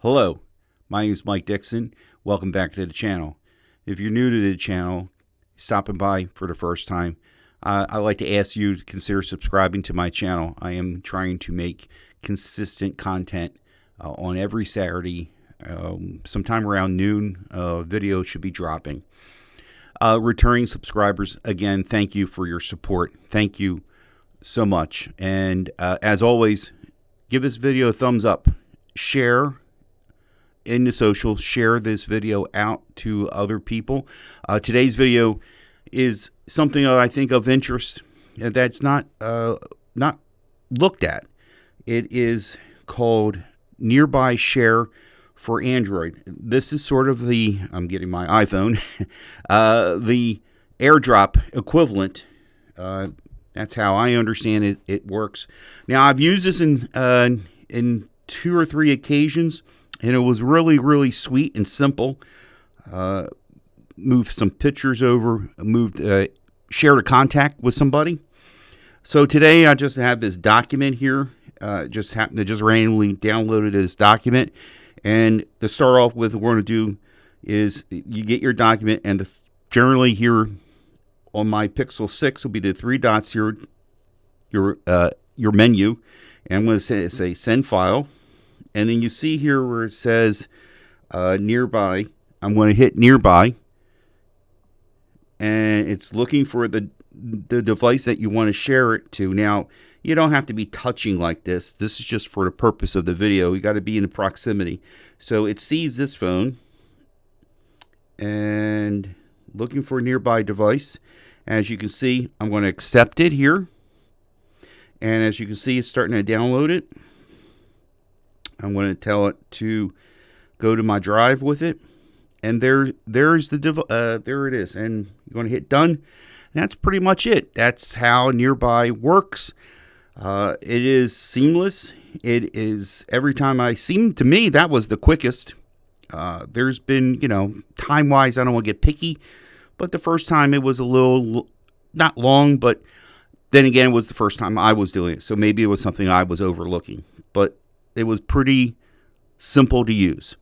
Hello, my name is Mike Dixon. Welcome back to the channel. If you're new to the channel, stopping by for the first time, I'd like to ask you to consider subscribing to my channel. I am trying to make consistent content on every Saturday. Sometime around noon, video should be dropping. Returning subscribers, again, thank you for your support. Thank you so much. And as always, give this video a thumbs up. Share in the social, share this video out to other people. Today's video is something I think of interest that's not looked at. It is called Nearby Share for Android. This is sort of the, I'm getting my iPhone, the AirDrop equivalent. That's how I understand it works. Now, I've used this in 2 or 3 occasions, and it was really, really sweet and simple. Moved some pictures over, shared a contact with somebody. So today I just have this document here. Just happened to just randomly downloaded this document. And to start off with, what we're going to do is you get your document, and generally here on my Pixel 6 will be the 3 dots here, your menu. And I'm going to say send file. And then you see here where it says nearby. I'm going to hit nearby. And it's looking for the device that you want to share it to. Now, you don't have to be touching like this. This is just for the purpose of the video. You got to be in proximity. So it sees this phone and looking for a nearby device. As you can see, I'm going to accept it here. And as you can see, it's starting to download it. I'm going to tell it to go to my drive with it. And there's the there it is. And you're going to hit done. And that's pretty much it. That's how Nearby works. It is seamless. It is, every time to me, that was the quickest. There's been, time-wise, I don't want to get picky. But the first time it was a little, not long, but then again, it was the first time I was doing it. So maybe it was something I was overlooking. But it was pretty simple to use.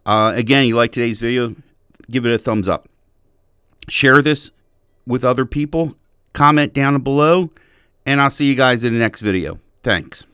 Again, you like today's video, give it a thumbs up. Share this with other people. Comment down below. And I'll see you guys in the next video. Thanks.